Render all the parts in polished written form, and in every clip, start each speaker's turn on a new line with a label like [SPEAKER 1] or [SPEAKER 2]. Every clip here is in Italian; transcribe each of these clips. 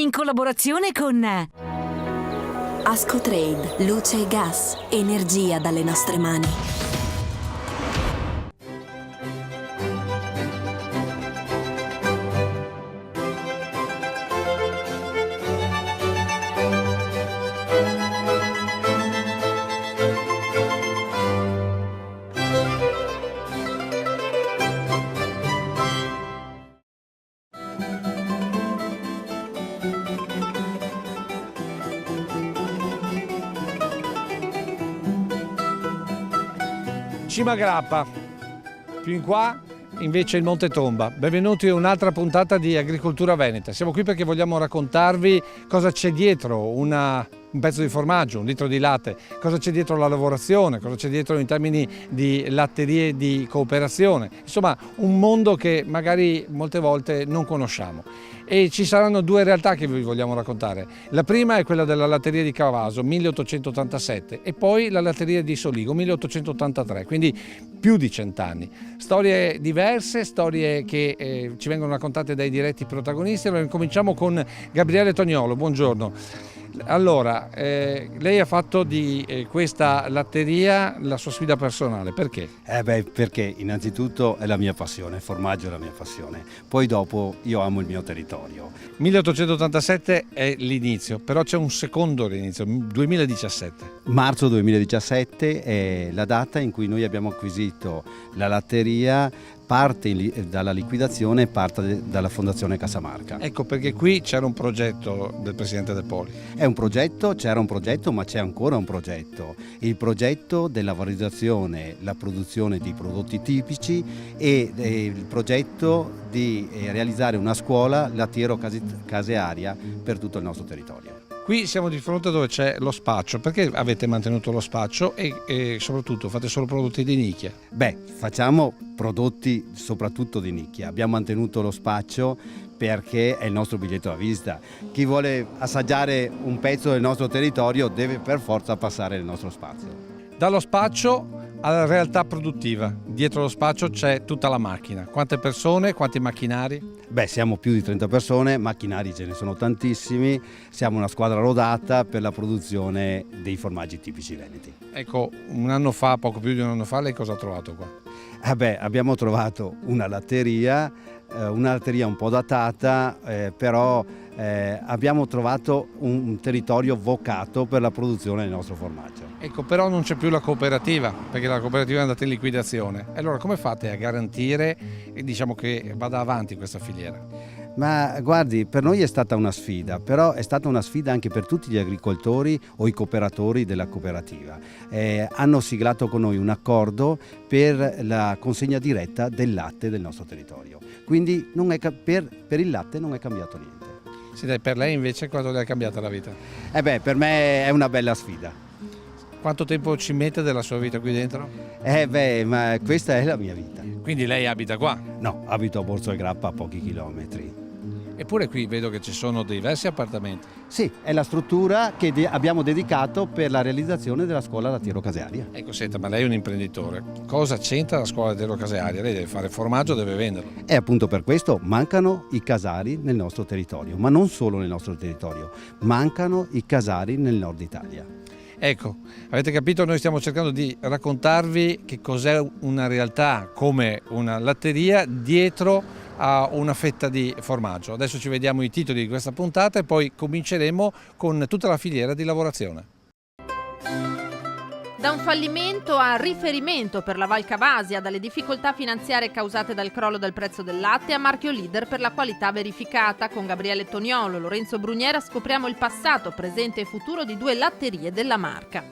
[SPEAKER 1] in collaborazione con
[SPEAKER 2] Ascotrade, luce e gas, energia dalle nostre mani.
[SPEAKER 3] Cima Grappa, più in qua invece il Monte Tomba. Benvenuti a un'altra puntata di Agricoltura Veneta. Siamo qui perché vogliamo raccontarvi cosa c'è dietro un pezzo di formaggio, un litro di latte, cosa c'è dietro la lavorazione, cosa c'è dietro in termini di latterie di cooperazione. Insomma, un mondo che magari molte volte non conosciamo. E ci saranno due realtà che vi vogliamo raccontare. La prima è quella della latteria di Cavaso, 1887, e poi la latteria di Soligo, 1883, quindi più di 100 anni. Storie diverse, storie che ci vengono raccontate dai diretti protagonisti. Allora cominciamo con Gabriele Toniolo, buongiorno. Allora, lei ha fatto di questa latteria la sua sfida personale, perché?
[SPEAKER 4] Perché innanzitutto è la mia passione, il formaggio è la mia passione, poi dopo io amo il mio territorio.
[SPEAKER 3] 1887 è l'inizio, però c'è un secondo inizio, 2017.
[SPEAKER 4] Marzo 2017 è la data in cui noi abbiamo acquisito la latteria, parte dalla liquidazione e parte dalla Fondazione Casamarca.
[SPEAKER 3] Ecco perché qui c'era un progetto del Presidente De Poli.
[SPEAKER 4] C'era un progetto, ma c'è ancora un progetto. Il progetto della valorizzazione, la produzione di prodotti tipici e il progetto di realizzare una scuola lattiero-casearia per tutto il nostro territorio.
[SPEAKER 3] Qui siamo di fronte dove c'è lo spaccio. Perché avete mantenuto lo spaccio e soprattutto fate solo prodotti di nicchia?
[SPEAKER 4] Facciamo prodotti soprattutto di nicchia. Abbiamo mantenuto lo spaccio perché è il nostro biglietto da visita. Chi vuole assaggiare un pezzo del nostro territorio deve per forza passare nel nostro spazio.
[SPEAKER 3] Dallo spaccio alla realtà produttiva. Dietro lo spaccio c'è tutta la macchina. Quante persone, quanti macchinari?
[SPEAKER 4] Siamo più di 30 persone, macchinari ce ne sono tantissimi, siamo una squadra rodata per la produzione dei formaggi tipici veneti.
[SPEAKER 3] Ecco, poco più di un anno fa, lei cosa ha trovato qua?
[SPEAKER 4] Abbiamo trovato una latteria un po' datata, però abbiamo trovato un territorio vocato per la produzione del nostro formaggio.
[SPEAKER 3] Ecco, però non c'è più la cooperativa, perché la cooperativa è andata in liquidazione. Allora come fate a garantire, che vada avanti questa filiera?
[SPEAKER 4] Ma guardi, per noi è stata una sfida, però è stata una sfida anche per tutti gli agricoltori o i cooperatori della cooperativa. Hanno siglato con noi un accordo per la consegna diretta del latte del nostro territorio. Quindi per il latte non è cambiato niente.
[SPEAKER 3] Per lei invece quanto le è cambiata la vita?
[SPEAKER 4] Per me è una bella sfida.
[SPEAKER 3] Quanto tempo ci mette della sua vita qui dentro?
[SPEAKER 4] Ma questa è la mia vita.
[SPEAKER 3] Quindi lei abita qua?
[SPEAKER 4] No, abito a Borzo Grappa a pochi chilometri.
[SPEAKER 3] Eppure qui vedo che ci sono diversi appartamenti.
[SPEAKER 4] Sì, è la struttura che abbiamo dedicato per la realizzazione della scuola lattiero-casearia.
[SPEAKER 3] Ecco, senta, ma lei è un imprenditore. Cosa c'entra la scuola lattiero-casearia? Lei deve fare formaggio, deve venderlo.
[SPEAKER 4] E appunto per questo mancano i casari nel nostro territorio, ma non solo nel nostro territorio, mancano i casari nel nord Italia.
[SPEAKER 3] Ecco, avete capito, noi stiamo cercando di raccontarvi che cos'è una realtà come una latteria dietro a una fetta di formaggio. Adesso ci vediamo i titoli di questa puntata e poi cominceremo con tutta la filiera di lavorazione.
[SPEAKER 5] Da un fallimento a riferimento per la Val Cavasia, dalle difficoltà finanziarie causate dal crollo del prezzo del latte a marchio leader per la qualità verificata. Con Gabriele Toniolo e Lorenzo Bruniera scopriamo il passato, presente e futuro di due latterie della marca.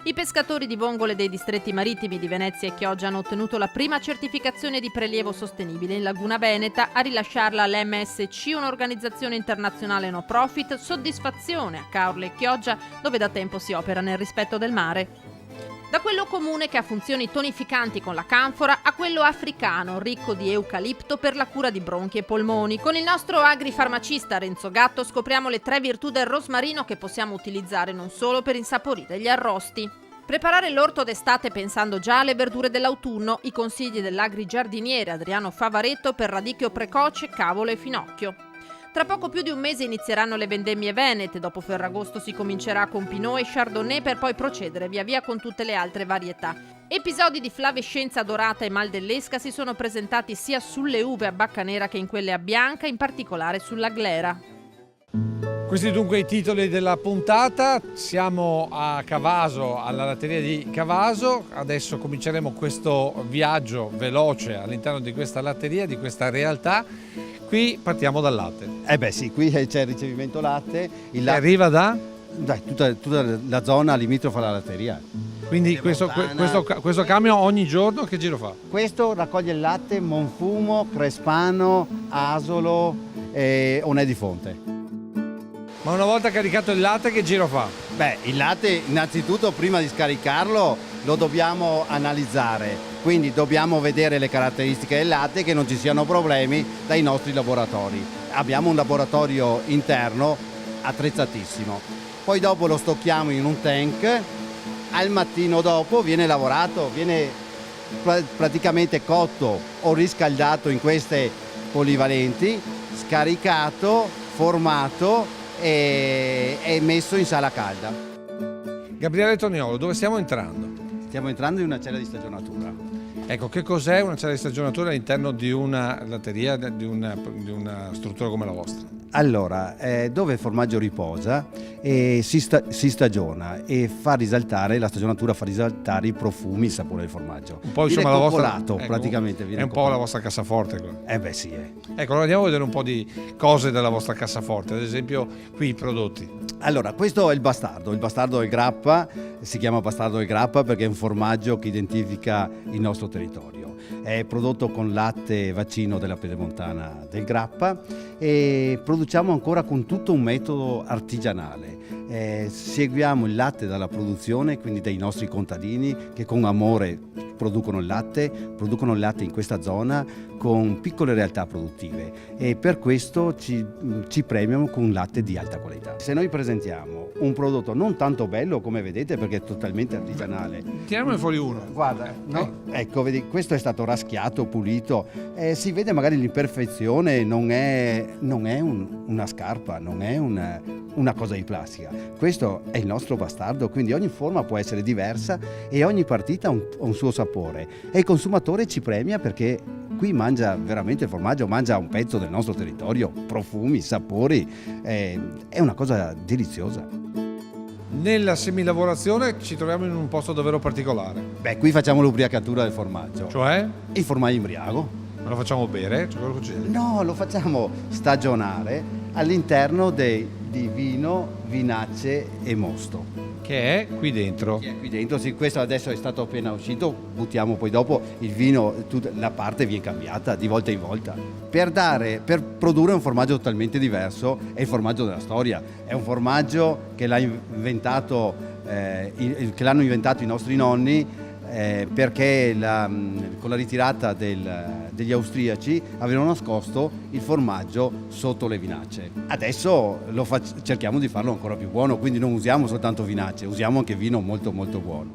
[SPEAKER 5] I pescatori di vongole dei distretti marittimi di Venezia e Chioggia hanno ottenuto la prima certificazione di prelievo sostenibile in Laguna Veneta. A rilasciarla l'MSC, un'organizzazione internazionale no profit. Soddisfazione a Caorle e Chioggia, dove da tempo si opera nel rispetto del mare. Da quello comune che ha funzioni tonificanti con la canfora a quello africano ricco di eucalipto per la cura di bronchi e polmoni. Con il nostro agrifarmacista Renzo Gatto scopriamo le 3 virtù del rosmarino che possiamo utilizzare non solo per insaporire gli arrosti. Preparare l'orto d'estate pensando già alle verdure dell'autunno, i consigli dell'agrigiardiniere Adriano Favaretto per radicchio precoce, cavolo e finocchio. Tra poco più di un mese inizieranno le vendemmie venete, dopo Ferragosto si comincerà con Pinot e Chardonnay per poi procedere via via con tutte le altre varietà. Episodi di flavescenza dorata e maldellesca si sono presentati sia sulle uve a bacca nera che in quelle a bianca, in particolare sulla glera.
[SPEAKER 3] Questi dunque i titoli della puntata. Siamo a Cavaso, alla latteria di Cavaso. Adesso cominceremo questo viaggio veloce all'interno di questa latteria, di questa realtà. Qui partiamo dal latte.
[SPEAKER 4] Sì, qui c'è il ricevimento latte. Il
[SPEAKER 3] Che
[SPEAKER 4] latte
[SPEAKER 3] arriva da?
[SPEAKER 4] tutta la zona limitrofa alla latteria.
[SPEAKER 3] Quindi questo camion ogni giorno che giro fa?
[SPEAKER 4] Questo raccoglie il latte Monfumo, Crespano, Asolo e Onè di Fonte.
[SPEAKER 3] Ma una volta caricato il latte che giro fa?
[SPEAKER 4] Il latte innanzitutto prima di scaricarlo lo dobbiamo analizzare, quindi dobbiamo vedere le caratteristiche del latte, che non ci siano problemi dai nostri laboratori. Abbiamo un laboratorio interno attrezzatissimo, poi dopo lo stocchiamo in un tank, al mattino dopo viene lavorato, viene praticamente cotto o riscaldato in queste polivalenti, scaricato, formato e messo in sala calda.
[SPEAKER 3] Gabriele Toniolo, dove stiamo entrando?
[SPEAKER 4] Stiamo entrando in una cella di stagionatura.
[SPEAKER 3] Ecco, che cos'è una cella di stagionatura all'interno di una latteria, di una struttura come la vostra?
[SPEAKER 4] Allora, dove il formaggio riposa si stagiona e la stagionatura fa risaltare i profumi, il sapore del formaggio.
[SPEAKER 3] Un po'
[SPEAKER 4] viene
[SPEAKER 3] insomma la
[SPEAKER 4] coccolato,
[SPEAKER 3] vostra,
[SPEAKER 4] praticamente.
[SPEAKER 3] È un po' la vostra cassaforte.
[SPEAKER 4] Sì.
[SPEAKER 3] Ecco, allora andiamo a vedere un po' di cose della vostra cassaforte, ad esempio qui i prodotti.
[SPEAKER 4] Allora, questo è il bastardo del grappa, si chiama bastardo del grappa perché è un formaggio che identifica il nostro territorio. È prodotto con latte vaccino della Pedemontana del grappa e produciamo ancora con tutto un metodo artigianale. Seguiamo il latte dalla produzione, quindi dai nostri contadini che con amore producono il latte in questa zona con piccole realtà produttive e per questo ci premiamo con un latte di alta qualità. Se noi presentiamo un prodotto non tanto bello come vedete perché è totalmente artigianale.
[SPEAKER 3] Tiriamone fuori uno.
[SPEAKER 4] Guarda, no? Ecco, vedi, questo è stato raschiato, pulito, si vede magari l'imperfezione, non è una scarpa, non è una cosa di plastica. Questo è il nostro bastardo, quindi ogni forma può essere diversa e ogni partita ha un suo sapore e il consumatore ci premia perché qui mangia veramente il formaggio, mangia un pezzo del nostro territorio, profumi, sapori, è una cosa deliziosa.
[SPEAKER 3] Nella semilavorazione ci troviamo in un posto davvero particolare.
[SPEAKER 4] Qui facciamo l'ubriacatura del formaggio.
[SPEAKER 3] Cioè?
[SPEAKER 4] Il formaggio imbriago.
[SPEAKER 3] Ma lo facciamo bere? Cioè, cosa succede?
[SPEAKER 4] No, lo facciamo stagionare all'interno di vino, vinacce e mosto.
[SPEAKER 3] Che è qui dentro.
[SPEAKER 4] Qui dentro, sì, questo adesso è stato appena uscito, buttiamo poi dopo il vino, la parte viene cambiata di volta in volta. Per produrre un formaggio totalmente diverso è il formaggio della storia, è un formaggio che l'hanno inventato i nostri nonni perché con la ritirata degli austriaci avevano nascosto il formaggio sotto le vinacce. Adesso cerchiamo di farlo ancora più buono, quindi non usiamo soltanto vinacce, usiamo anche vino molto molto buono.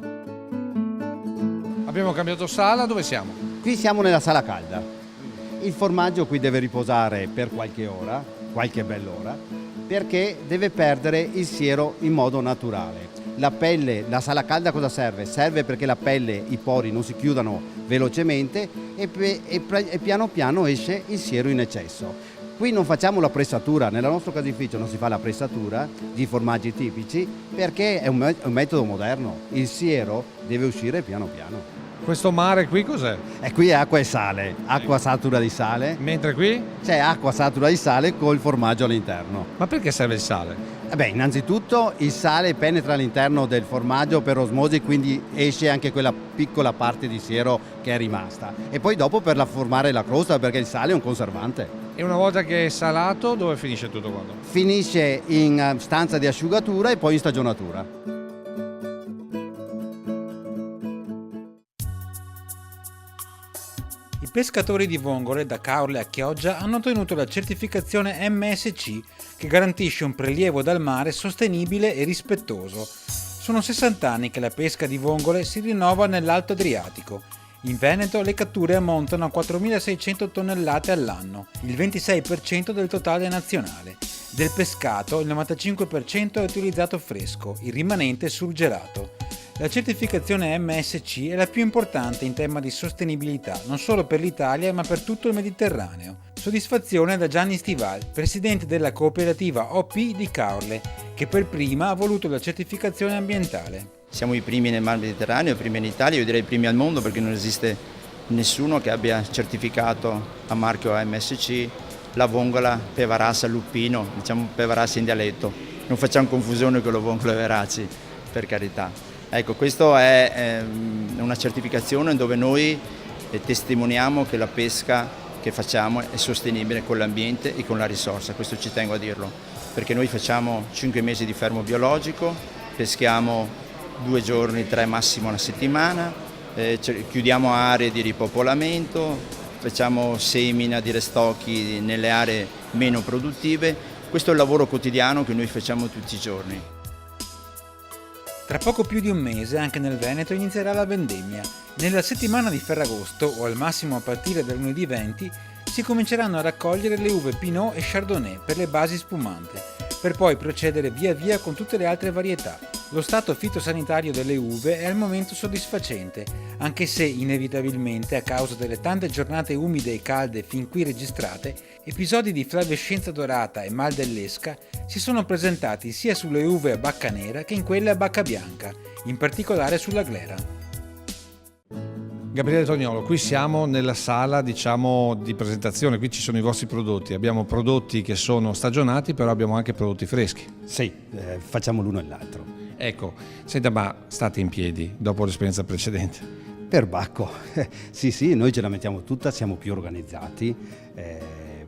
[SPEAKER 3] Abbiamo cambiato sala, dove siamo?
[SPEAKER 4] Qui siamo nella sala calda. Il formaggio qui deve riposare per qualche ora, qualche bell'ora, perché deve perdere il siero in modo naturale. La pelle, la sala calda cosa serve? Serve perché la pelle, i pori non si chiudano velocemente e piano piano esce il siero in eccesso. Qui non facciamo la pressatura, nel nostro caseificio non si fa la pressatura di formaggi tipici perché è un metodo moderno, il siero deve uscire piano piano.
[SPEAKER 3] Questo mare qui cos'è?
[SPEAKER 4] E qui è acqua e sale, acqua satura di sale.
[SPEAKER 3] Mentre qui?
[SPEAKER 4] C'è acqua satura di sale col formaggio all'interno.
[SPEAKER 3] Ma perché serve il sale?
[SPEAKER 4] Innanzitutto il sale penetra all'interno del formaggio per osmosi, quindi esce anche quella piccola parte di siero che è rimasta. E poi dopo per formare la crosta, perché il sale è un conservante.
[SPEAKER 3] E una volta che è salato, dove finisce tutto quanto?
[SPEAKER 4] Finisce in stanza di asciugatura e poi in stagionatura.
[SPEAKER 1] I pescatori di vongole da Caorle a Chioggia hanno ottenuto la certificazione MSC che garantisce un prelievo dal mare sostenibile e rispettoso. Sono 60 anni che la pesca di vongole si rinnova nell'Alto Adriatico In Veneto le catture ammontano a 4.600 tonnellate all'anno, il 26% del totale nazionale. Del pescato il 95% è utilizzato fresco, il rimanente surgelato. La certificazione MSC è la più importante in tema di sostenibilità, non solo per l'Italia ma per tutto il Mediterraneo. Soddisfazione da Gianni Stival, presidente della cooperativa OP di Caorle, che per prima ha voluto la certificazione ambientale.
[SPEAKER 6] Siamo i primi nel Mar Mediterraneo, i primi in Italia, io direi i primi al mondo perché non esiste nessuno che abbia certificato a marchio MSC la vongola Pevarassa lupino, diciamo Pevarassa in dialetto. Non facciamo confusione con la vongola Veraci, per carità. Ecco, questa è una certificazione dove noi testimoniamo che la pesca che facciamo è sostenibile con l'ambiente e con la risorsa, questo ci tengo a dirlo, perché noi facciamo 5 mesi di fermo biologico, peschiamo 2 giorni, 3 massimo una settimana, chiudiamo aree di ripopolamento, facciamo semina di restocchi nelle aree meno produttive. Questo è il lavoro quotidiano che noi facciamo tutti i giorni.
[SPEAKER 1] Tra poco più di un mese anche nel Veneto inizierà la vendemmia. Nella settimana di Ferragosto, o al massimo a partire dal lunedì 20, si cominceranno a raccogliere le uve Pinot e Chardonnay per le basi spumante, per poi procedere via via con tutte le altre varietà. Lo stato fitosanitario delle uve è al momento soddisfacente, anche se inevitabilmente, a causa delle tante giornate umide e calde fin qui registrate, episodi di flavescenza dorata e mal dell'esca si sono presentati sia sulle uve a bacca nera che in quelle a bacca bianca, in particolare sulla glera.
[SPEAKER 3] Gabriele Toniolo, qui siamo nella sala di presentazione, qui ci sono i vostri prodotti, abbiamo prodotti che sono stagionati, però abbiamo anche prodotti freschi.
[SPEAKER 4] Sì, facciamo l'uno e l'altro.
[SPEAKER 3] Ecco, senta, ma state in piedi dopo l'esperienza precedente?
[SPEAKER 4] Per Bacco, sì, noi ce la mettiamo tutta, siamo più organizzati,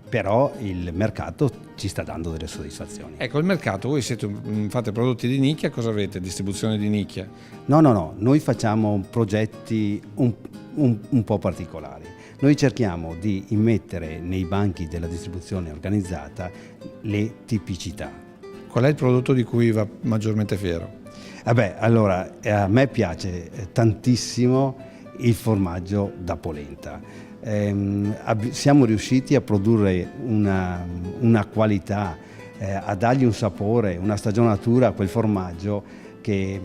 [SPEAKER 4] però il mercato ci sta dando delle soddisfazioni.
[SPEAKER 3] Ecco, il mercato, voi fate prodotti di nicchia, cosa avete? Distribuzione di nicchia?
[SPEAKER 4] No, noi facciamo progetti un po' particolari. Noi cerchiamo di immettere nei banchi della distribuzione organizzata le tipicità.
[SPEAKER 3] Qual è il prodotto di cui va maggiormente fiero?
[SPEAKER 4] Allora, a me piace tantissimo il formaggio da polenta. Siamo riusciti a produrre una qualità, a dargli un sapore, una stagionatura a quel formaggio che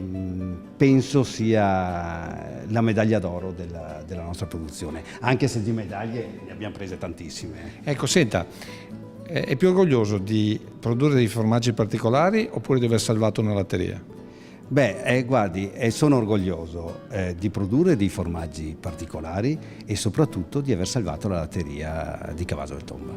[SPEAKER 4] penso sia la medaglia d'oro della nostra produzione, anche se di medaglie ne abbiamo prese tantissime.
[SPEAKER 3] Ecco, senta, è più orgoglioso di produrre dei formaggi particolari oppure di aver salvato una latteria?
[SPEAKER 4] Guardi, sono orgoglioso di produrre dei formaggi particolari e soprattutto di aver salvato la latteria di Cavaso del Tomba.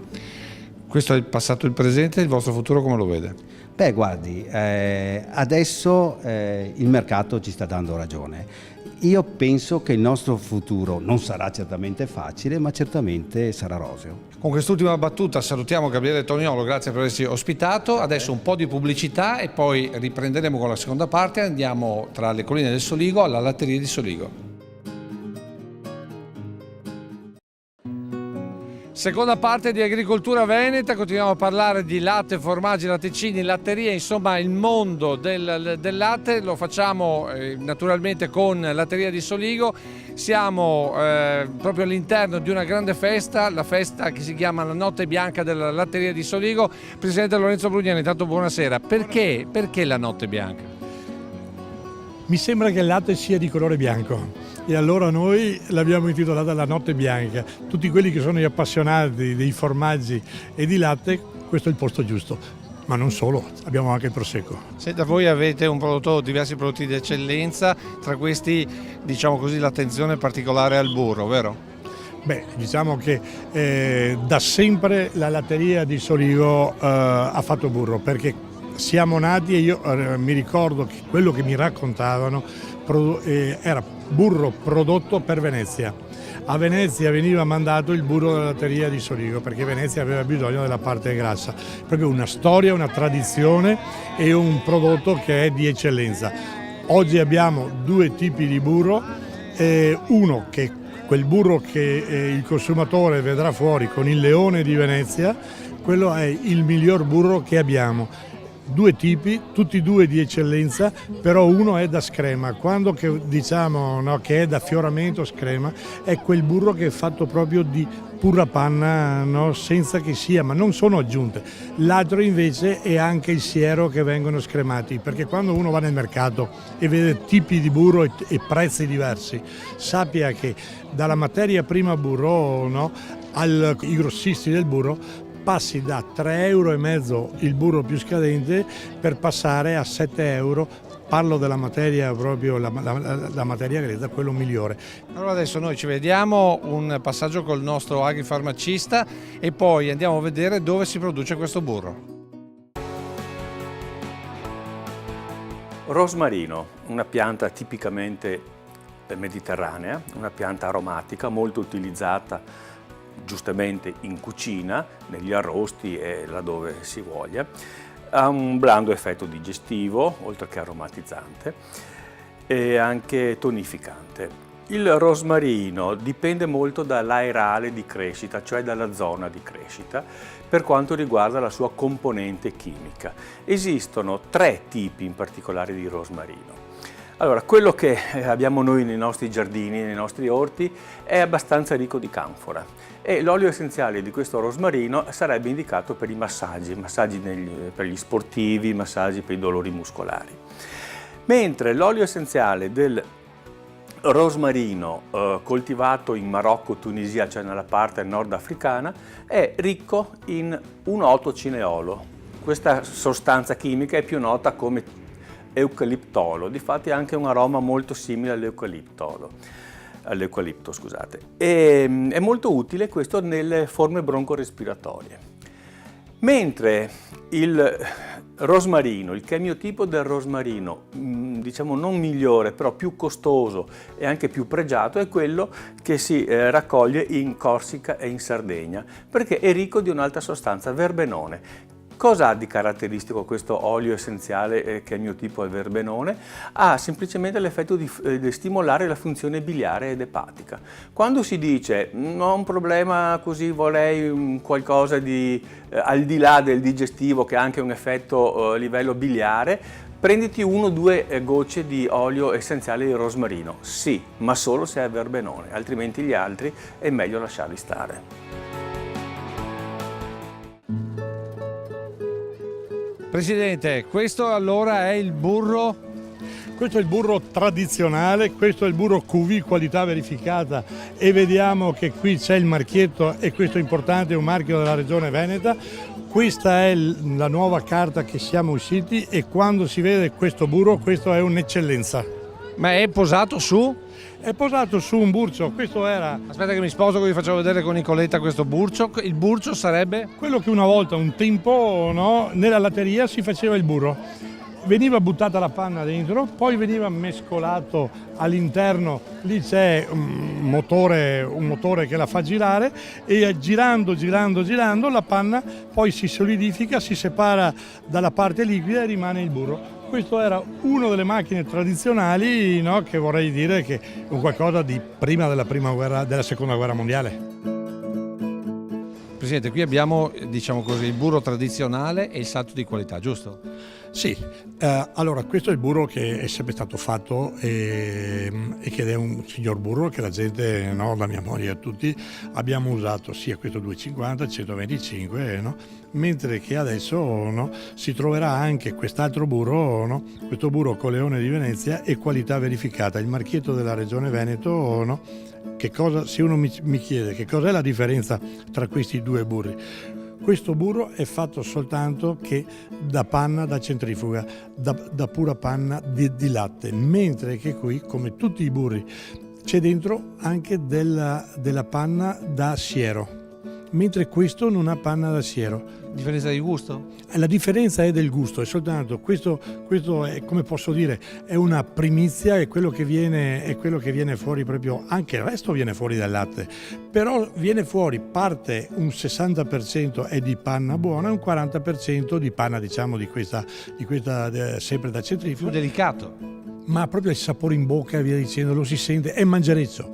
[SPEAKER 3] Questo è il passato e il presente, il vostro futuro come lo vede?
[SPEAKER 4] Guardi, adesso il mercato ci sta dando ragione. Io penso che il nostro futuro non sarà certamente facile, ma certamente sarà roseo.
[SPEAKER 3] Con quest'ultima battuta salutiamo Gabriele Toniolo, grazie per averci ospitato. Adesso un po' di pubblicità e poi riprenderemo con la seconda parte. Andiamo tra le colline del Soligo alla latteria di Soligo. Seconda parte di Agricoltura Veneta, continuiamo a parlare di latte, formaggi, latticini, latterie, insomma il mondo del latte, lo facciamo naturalmente con Latteria di Soligo. Siamo proprio all'interno di una grande festa, la festa che si chiama la Notte Bianca della Latteria di Soligo. Presidente Lorenzo Brugnani, intanto buonasera. Perché la Notte Bianca?
[SPEAKER 7] Mi sembra che il latte sia di colore bianco e allora noi l'abbiamo intitolata la Notte Bianca. Tutti quelli che sono gli appassionati dei formaggi e di latte, questo è il posto giusto. Ma non solo, abbiamo anche il prosecco.
[SPEAKER 3] Senta, voi avete diversi prodotti di eccellenza, tra questi diciamo così l'attenzione particolare al burro, vero?
[SPEAKER 7] Diciamo che da sempre la Latteria di Soligo ha fatto burro, perché siamo nati e io mi ricordo che quello che mi raccontavano era burro prodotto per Venezia. A Venezia veniva mandato il burro della Latteria di Soligo perché Venezia aveva bisogno della parte grassa. Proprio una storia, una tradizione e un prodotto che è di eccellenza. Oggi abbiamo 2 tipi di burro, uno che è quel burro che il consumatore vedrà fuori con il leone di Venezia, quello è il miglior burro che abbiamo. due tipi, tutti e due di eccellenza, però uno è da screma. Quando diciamo, no, che è da fioramento screma, è quel burro che è fatto proprio di pura panna, no, senza che sia, ma non sono aggiunte. L'altro invece è anche il siero che vengono scremati, perché quando uno va nel mercato e vede tipi di burro e prezzi diversi, sappia che dalla materia prima burro, no, ai grossisti del burro passi da 3,5 € il burro più scadente per passare a 7 €. Parlo della materia proprio, la materia grezza, quello migliore.
[SPEAKER 3] Allora adesso noi ci vediamo un passaggio col nostro agrifarmacista e poi andiamo a vedere dove si produce questo burro.
[SPEAKER 8] Rosmarino, una pianta tipicamente mediterranea, una pianta aromatica molto utilizzata giustamente in cucina, negli arrosti e laddove si voglia. Ha un blando effetto digestivo, oltre che aromatizzante, e anche tonificante. Il rosmarino dipende molto dall'areale di crescita, cioè dalla zona di crescita, per quanto riguarda la sua componente chimica. Esistono 3 tipi in particolare di rosmarino. Allora, quello che abbiamo noi nei nostri giardini, nei nostri orti, è abbastanza ricco di canfora e l'olio essenziale di questo rosmarino sarebbe indicato per i massaggi per gli sportivi, massaggi per i dolori muscolari. Mentre l'olio essenziale del rosmarino coltivato in Marocco, Tunisia, cioè nella parte nordafricana, è ricco in 1,8-cineolo. Questa sostanza chimica è più nota come eucaliptolo, difatti ha anche un aroma molto simile all'eucalipto, scusate. È molto utile questo nelle forme broncorespiratorie. Mentre il rosmarino, il chemiotipo del rosmarino, diciamo non migliore, però più costoso e anche più pregiato, è quello che si raccoglie in Corsica e in Sardegna, perché è ricco di un'altra sostanza, verbenone. Cosa ha di caratteristico questo olio essenziale che è il mio tipo è verbenone? Ha semplicemente l'effetto di stimolare la funzione biliare ed epatica. Quando si dice non ho un problema così, vorrei qualcosa di al di là del digestivo che ha anche un effetto a livello biliare, prenditi 1 o 2 gocce di olio essenziale di rosmarino. Sì, ma solo se è verbenone, altrimenti gli altri è meglio lasciarli stare.
[SPEAKER 3] Presidente, questo allora è il burro?
[SPEAKER 7] Questo è il burro tradizionale, questo è il burro QV, qualità verificata, e vediamo che qui c'è il marchietto e questo è importante, è un marchio della regione Veneta. Questa è la nuova carta che siamo usciti e quando si vede questo burro, questo è un'eccellenza.
[SPEAKER 3] Ma è posato su?
[SPEAKER 7] È posato su un burcio, questo era...
[SPEAKER 3] Aspetta che mi sposo, vi faccio vedere con Nicoletta questo burcio. Il burcio sarebbe?
[SPEAKER 7] Quello che una volta, un tempo, no, nella latteria si faceva il burro. Veniva buttata la panna dentro, poi veniva mescolato all'interno, lì c'è un motore che la fa girare e girando la panna poi si solidifica, si separa dalla parte liquida e rimane il burro. Questo era una delle macchine tradizionali, no, che vorrei dire che è un qualcosa di prima della seconda guerra mondiale.
[SPEAKER 3] Presidente, qui abbiamo, diciamo così, il burro tradizionale e il salto di qualità, giusto?
[SPEAKER 7] Sì, allora questo è il burro che è sempre stato fatto e che è un signor burro che la gente, no, la mia moglie e tutti abbiamo usato sia questo 250, 125, no? Mentre che adesso, no, si troverà anche quest'altro burro, no? Questo burro con Leone di Venezia e qualità verificata, il marchietto della regione Veneto, no? Che cosa, se uno mi chiede che cos'è la differenza tra questi due burri, questo burro è fatto soltanto che da panna da centrifuga, da pura panna di latte, mentre che qui, come tutti i burri, c'è dentro anche della panna da siero, mentre questo non ha panna da siero.
[SPEAKER 3] Differenza di gusto?
[SPEAKER 7] La differenza è del gusto, è soltanto questo è, come posso dire, è una primizia, è quello che viene fuori proprio, anche il resto viene fuori dal latte, però viene fuori parte un 60% è di panna buona e un 40% di panna, diciamo, di questa sempre da centrifuga.
[SPEAKER 3] Più delicato.
[SPEAKER 7] Ma proprio il sapore in bocca, via dicendo, lo si sente, è mangereccio.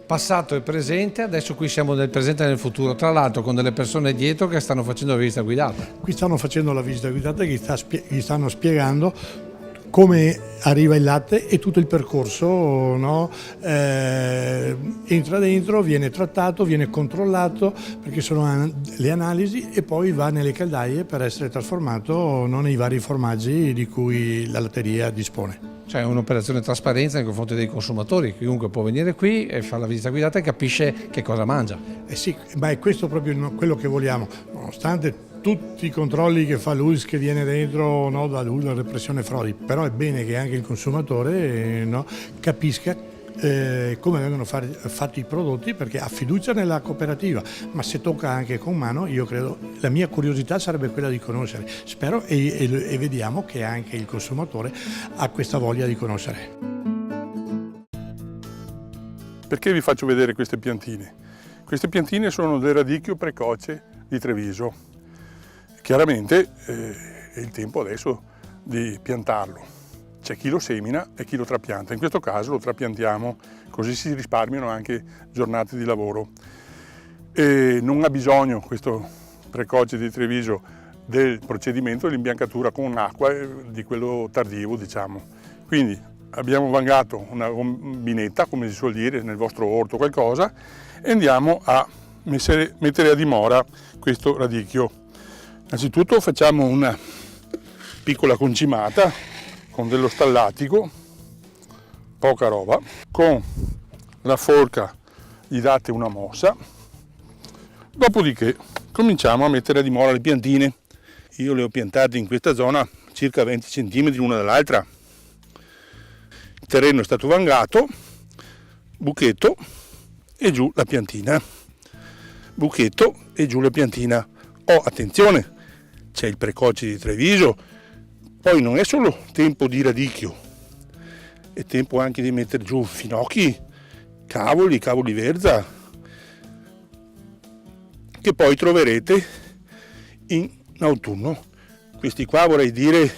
[SPEAKER 3] passato e presente, adesso qui siamo nel presente e nel futuro, tra l'altro con delle persone dietro che stanno facendo la visita guidata.
[SPEAKER 7] Qui stanno facendo la visita guidata che gli stanno spiegando come arriva il latte e tutto il percorso, no? Entra dentro, viene trattato, viene controllato perché sono le analisi e poi va nelle caldaie per essere trasformato nei vari formaggi di cui la latteria dispone.
[SPEAKER 3] Cioè è un'operazione trasparenza nei confronti dei consumatori, chiunque può venire qui e fare la visita guidata e capisce che cosa mangia.
[SPEAKER 7] Sì, ma è questo proprio quello che vogliamo, nonostante tutti i controlli che fa l'ULSS che viene dentro, no, dalla repressione frodi, però è bene che anche il consumatore capisca come vengono fatti i prodotti, perché ha fiducia nella cooperativa, ma se tocca anche con mano, io credo, la mia curiosità sarebbe quella di conoscere. Spero e vediamo che anche il consumatore ha questa voglia di conoscere.
[SPEAKER 9] Perché vi faccio vedere queste piantine? Queste piantine sono del radicchio precoce di Treviso. Chiaramente è il tempo adesso di piantarlo. C'è chi lo semina e chi lo trapianta. In questo caso lo trapiantiamo, così si risparmiano anche giornate di lavoro. E non ha bisogno questo precoce di Treviso del procedimento dell'imbiancatura con acqua di quello tardivo, diciamo. Quindi abbiamo vangato una gombinetta, come si suol dire nel vostro orto qualcosa, e andiamo a mettere a dimora questo radicchio. Innanzitutto facciamo una piccola concimata con dello stallatico, poca roba, con la forca gli date una mossa, dopodiché cominciamo a mettere a dimora le piantine. Io le ho piantate in questa zona circa 20 cm l'una dall'altra. Il terreno è stato vangato, buchetto e giù la piantina, buchetto e giù la piantina. Oh, attenzione, c'è il precoce di Treviso, poi non è solo tempo di radicchio, è tempo anche di mettere giù finocchi, cavoli verza, che poi troverete in autunno. Questi qua vorrei dire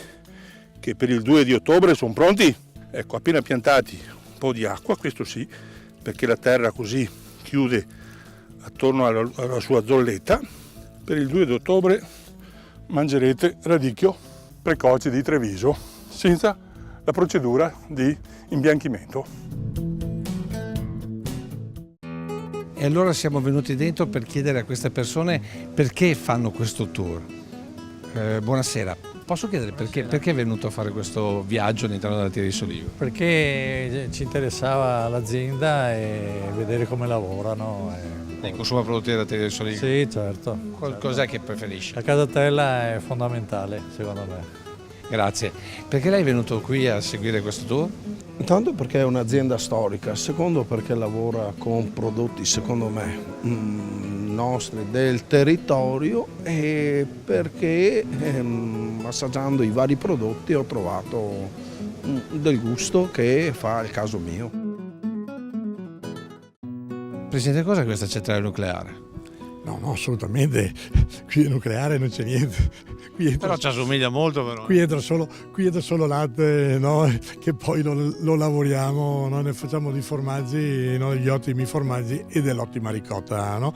[SPEAKER 9] che per il 2 di ottobre sono pronti. Ecco, appena piantati un po' di acqua, questo sì, perché la terra così chiude attorno alla sua zolletta. Per il 2 di ottobre mangerete radicchio precoce di Treviso senza la procedura di imbianchimento.
[SPEAKER 3] E allora siamo venuti dentro per chiedere a queste persone perché fanno questo tour. Buonasera, posso chiedere perché è venuto a fare questo viaggio all'interno della Latteria di Soligo?
[SPEAKER 10] Perché ci interessava l'azienda e vedere come lavorano.
[SPEAKER 3] Lei consuma prodotti della Latteria di Soligo?
[SPEAKER 10] Sì, certo.
[SPEAKER 3] Cos'è che preferisce?
[SPEAKER 10] La casatella è fondamentale, secondo me.
[SPEAKER 3] Grazie. Perché lei è venuto qui a seguire questo tour?
[SPEAKER 11] Intanto perché è un'azienda storica, secondo perché lavora con prodotti, secondo me, nostri del territorio, e perché assaggiando i vari prodotti ho trovato del gusto che fa il caso mio.
[SPEAKER 3] Presidente, cos'è questa centrale nucleare?
[SPEAKER 7] No, assolutamente, qui nucleare non c'è niente.
[SPEAKER 3] Però ci assomiglia molto però.
[SPEAKER 7] Qui entra solo latte, no? Che poi lo lavoriamo, no? Ne facciamo di formaggi, no? Degli ottimi formaggi e dell'ottima ricotta, no?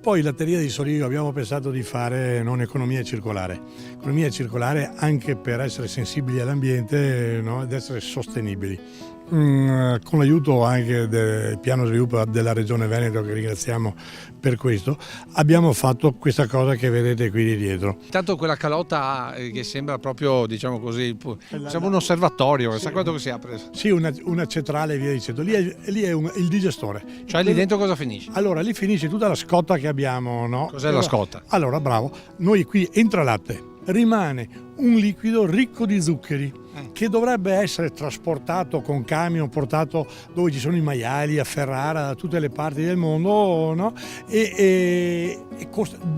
[SPEAKER 7] Poi Latteria di Soligo abbiamo pensato di fare un'economia circolare. Economia circolare anche per essere sensibili all'ambiente, no? Ed essere sostenibili. Con l'aiuto anche del piano sviluppo della Regione Veneto, che ringraziamo per questo, abbiamo fatto questa cosa che vedete qui di dietro.
[SPEAKER 3] Intanto quella calotta che sembra proprio, diciamo così, sembra un osservatorio,
[SPEAKER 7] sì,
[SPEAKER 3] sa quanto che si apre?
[SPEAKER 7] Sì, una centrale e via dicendo. Lì è il digestore.
[SPEAKER 3] Cioè lì dentro cosa finisce?
[SPEAKER 7] Allora, lì finisce tutta la scotta che abbiamo, no?
[SPEAKER 3] Cos'è la scotta?
[SPEAKER 7] Allora, bravo, noi qui entra latte, rimane un liquido ricco di zuccheri che dovrebbe essere trasportato con camion, portato dove ci sono i maiali, a Ferrara, da tutte le parti del mondo, no?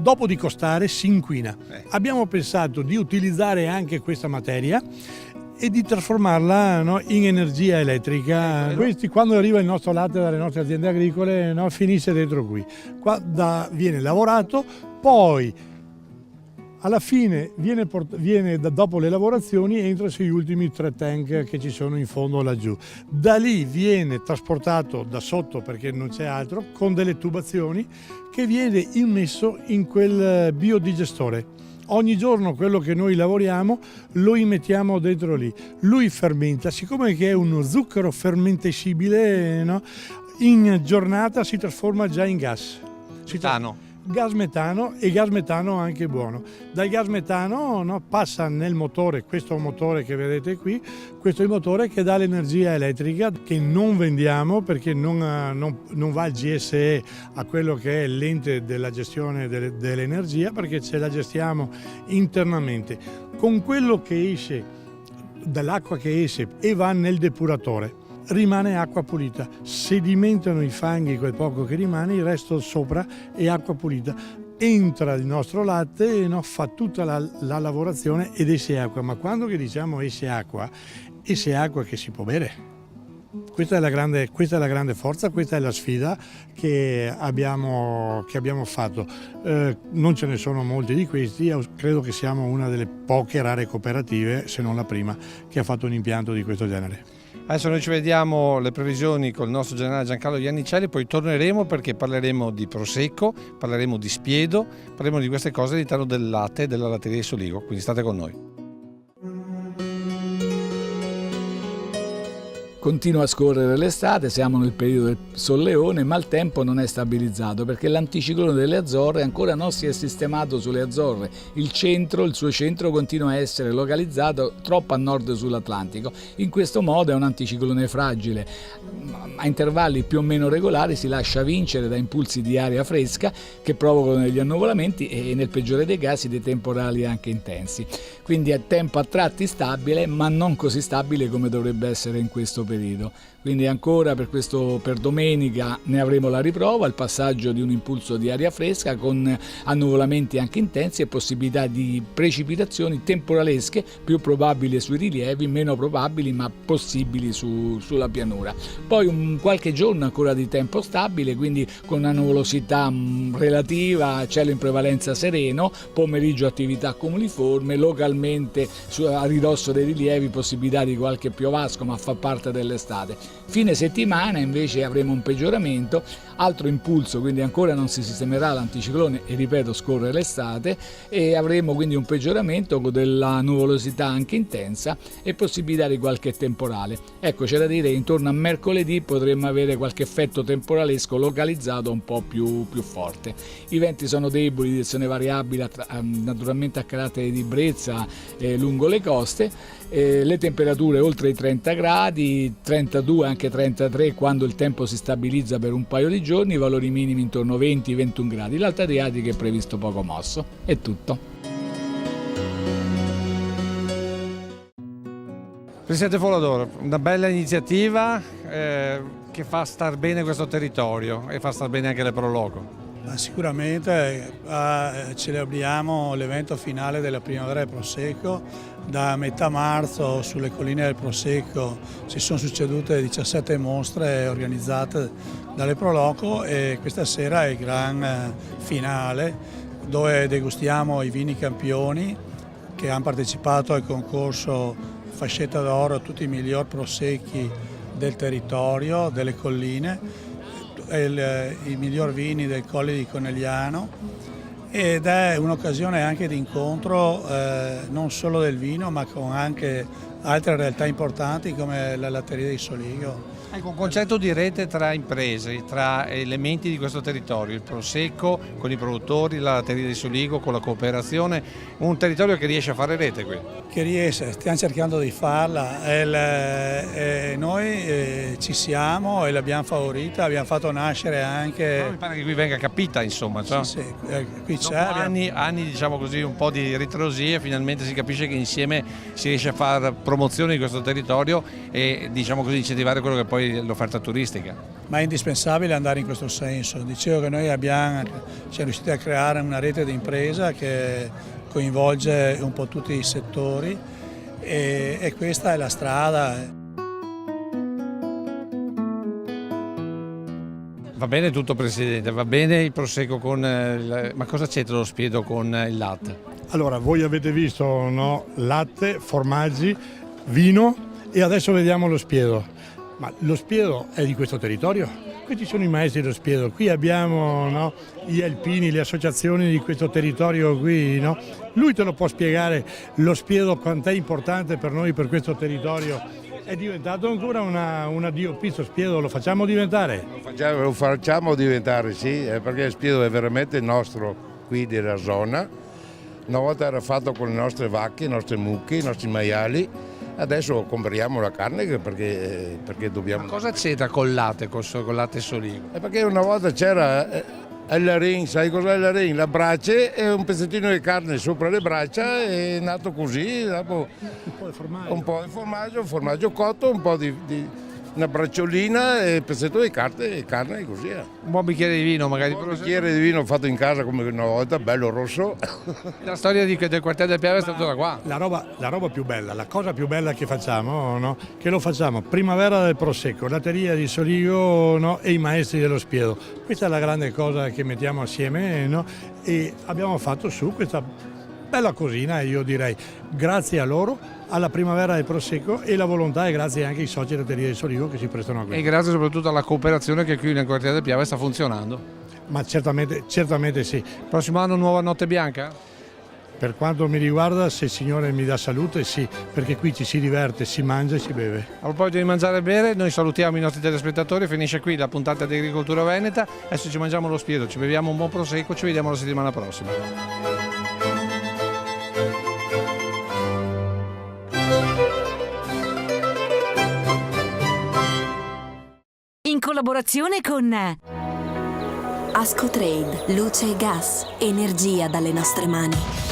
[SPEAKER 7] Dopo di costare si inquina. Abbiamo pensato di utilizzare anche questa materia e di trasformarla, no, in energia elettrica. Questi, quando arriva il nostro latte dalle nostre aziende agricole, no, finisce dentro qui. Qua viene lavorato, poi Alla fine dopo le lavorazioni entra sugli ultimi 3 tank che ci sono in fondo laggiù. Da lì viene trasportato da sotto, perché non c'è altro, con delle tubazioni che viene immesso in quel biodigestore. Ogni giorno quello che noi lavoriamo lo immettiamo dentro lì. Lui fermenta, siccome che è uno zucchero fermentescibile, no? In giornata si trasforma già in gas. Gas metano, e gas metano anche buono. Dal gas metano, no, passa nel motore, questo motore che vedete qui, questo è il motore che dà l'energia elettrica che non vendiamo perché non va al GSE, a quello che è l'ente della gestione dell'energia, perché ce la gestiamo internamente. Con quello che esce, dall'acqua che esce e va nel depuratore, rimane acqua pulita, sedimentano i fanghi, quel poco che rimane, il resto sopra è acqua pulita. Entra il nostro latte, no, fa tutta la lavorazione ed esce acqua, ma quando che diciamo esce acqua che si può bere. Questa è la grande forza, questa è la sfida che abbiamo fatto. Non ce ne sono molti di questi, credo che siamo una delle poche rare cooperative, se non la prima, che ha fatto un impianto di questo genere.
[SPEAKER 3] Adesso noi ci vediamo le previsioni col nostro generale Giancarlo Iannicelli, poi torneremo perché parleremo di Prosecco, parleremo di Spiedo, parleremo di queste cose all'interno del latte e della latteria di Soligo, quindi state con noi.
[SPEAKER 12] Continua a scorrere l'estate, siamo nel periodo del solleone, ma il tempo non è stabilizzato perché l'anticiclone delle Azzorre ancora non si è sistemato sulle Azzorre. Il suo centro continua a essere localizzato troppo a nord sull'Atlantico. In questo modo è un anticiclone fragile. A intervalli più o meno regolari si lascia vincere da impulsi di aria fresca che provocano degli annuvolamenti e nel peggiore dei casi dei temporali anche intensi. Quindi è tempo a tratti stabile, ma non così stabile come dovrebbe essere in questo periodo. Quindi ancora per domenica ne avremo la riprova, il passaggio di un impulso di aria fresca con annuvolamenti anche intensi e possibilità di precipitazioni temporalesche più probabili sui rilievi, meno probabili ma possibili sulla pianura. Poi qualche giorno ancora di tempo stabile, quindi con una nuvolosità relativa, cielo in prevalenza sereno, pomeriggio attività cumuliforme, localmente a ridosso dei rilievi possibilità di qualche piovasco, ma fa parte dell'estate. Fine settimana invece avremo un peggioramento, altro impulso, quindi ancora non si sistemerà l'anticiclone e ripeto scorre l'estate e avremo quindi un peggioramento con della nuvolosità anche intensa e possibilità di qualche temporale. Ecco, c'è da dire che intorno a mercoledì potremmo avere qualche effetto temporalesco localizzato un po' più forte. I venti sono deboli, direzione variabile, naturalmente a carattere di brezza lungo le coste. Le temperature oltre i 30 gradi, 32 anche 33 quando il tempo si stabilizza per un paio di giorni, i valori minimi intorno a 20-21 gradi. L'Alta Adriatica è previsto poco mosso. È tutto.
[SPEAKER 3] Presidente Folador, una bella iniziativa che fa star bene questo territorio e fa star bene anche le Proloco.
[SPEAKER 13] Sicuramente celebriamo l'evento finale della primavera del Prosecco. Da metà marzo sulle colline del Prosecco si sono succedute 17 mostre organizzate dalle Proloco e questa sera è il gran finale dove degustiamo i vini campioni che hanno partecipato al concorso Fascetta d'Oro, tutti i miglior prosecchi del territorio, delle colline, i miglior vini del Colle di Conegliano, ed è un'occasione anche di incontro non solo del vino ma con anche altre realtà importanti come la latteria di Soligo.
[SPEAKER 3] Ecco, un concetto di rete tra imprese, tra elementi di questo territorio, il Prosecco con i produttori, la latteria di Soligo con la cooperazione, un territorio che riesce a fare rete qui.
[SPEAKER 13] Che riesce, stiamo cercando di farla, noi ci siamo e l'abbiamo favorita, abbiamo fatto nascere anche...
[SPEAKER 3] No, mi pare che qui venga capita insomma, cioè.
[SPEAKER 13] Sì, qui c'è.
[SPEAKER 3] Anni diciamo così un po' di ritrosie, finalmente si capisce che insieme si riesce a fare promozione di questo territorio e diciamo così incentivare quello che poi l'offerta turistica.
[SPEAKER 13] Ma è indispensabile andare in questo senso. Dicevo che noi siamo riusciti a creare una rete di impresa che coinvolge un po' tutti i settori e questa è la strada.
[SPEAKER 3] Va bene tutto Presidente, va bene il Prosecco con ma cosa c'entra lo Spiedo con il latte?
[SPEAKER 7] Allora, voi avete visto, no? Latte, formaggi, vino e adesso vediamo lo spiedo. Ma lo spiedo è di questo territorio? Questi sono i maestri dello spiedo. Qui abbiamo, no, gli alpini, le associazioni di questo territorio qui, no? Lui te lo può spiegare lo spiedo quanto è importante per noi, per questo territorio. È diventato ancora una DOP, lo spiedo lo facciamo diventare?
[SPEAKER 14] Lo facciamo diventare, sì, perché il spiedo è veramente nostro qui della zona. Una volta era fatto con le nostre vacche, le nostre mucche, i nostri maiali. Adesso compriamo la carne perché dobbiamo...
[SPEAKER 3] Ma cosa c'entra col latte, col latte soligo?
[SPEAKER 14] Perché una volta c'era l'arin, sai cos'è l'arin? La brace e un pezzettino di carne sopra le braccia, è nato così, dopo un po' di formaggio cotto, un po' di una bracciolina e un pezzetto di carne e così.
[SPEAKER 3] Un buon bicchiere di vino magari.
[SPEAKER 14] Un bicchiere di vino fatto in casa come una volta, bello rosso.
[SPEAKER 3] La storia del quartiere del Piave è stata da qua.
[SPEAKER 7] La roba più bella, la cosa più bella che facciamo, no? Che lo facciamo primavera del Prosecco, latteria di Soligo, no? E i maestri dello spiedo. Questa è la grande cosa che mettiamo assieme, no? E abbiamo fatto su questa bella cosina, io direi grazie a loro, alla primavera del Prosecco e la volontà, e grazie anche ai soci latteria di Soligo che si prestano a questo.
[SPEAKER 3] E grazie soprattutto alla cooperazione che qui nel quartiere del Piave sta funzionando.
[SPEAKER 7] Ma certamente sì.
[SPEAKER 3] Prossimo anno nuova notte bianca?
[SPEAKER 7] Per quanto mi riguarda, se il Signore mi dà salute, sì, perché qui ci si diverte, si mangia e si beve.
[SPEAKER 3] A proposito di mangiare e bere, noi salutiamo i nostri telespettatori, finisce qui la puntata di Agricoltura Veneta, adesso ci mangiamo lo spiedo, ci beviamo un buon prosecco, ci vediamo la settimana prossima.
[SPEAKER 2] In collaborazione con Ascotrade, luce e gas, energia dalle nostre mani.